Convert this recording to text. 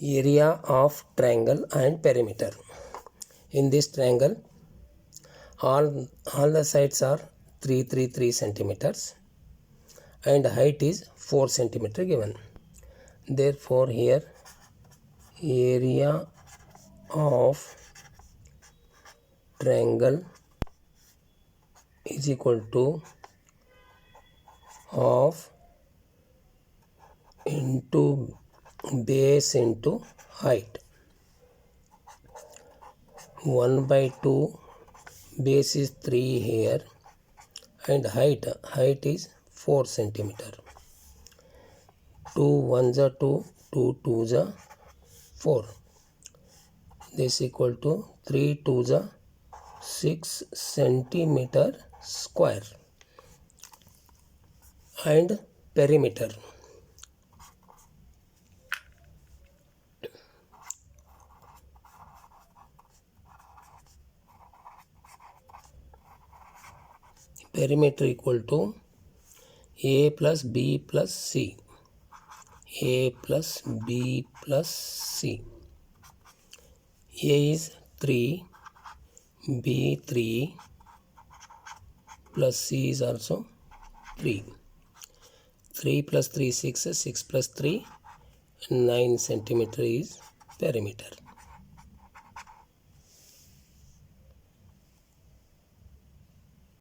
area of triangle and perimeter. In this triangle, all the sides are 3 centimeters and height is 4 centimeter given. Therefore, here area of triangle is equal to half into base into height. 1/2 base is 3 here and height is 4 centimeter. 2 1s are 2, 2 2s are 4. This equal to 3 2s are 6 centimeter square. And perimeter. Perimeter equal to A plus B plus C. A plus B plus C. A is 3, B 3, plus C is also 3. 3 plus 3 6, 6 plus 3 9 centimeter is perimeter.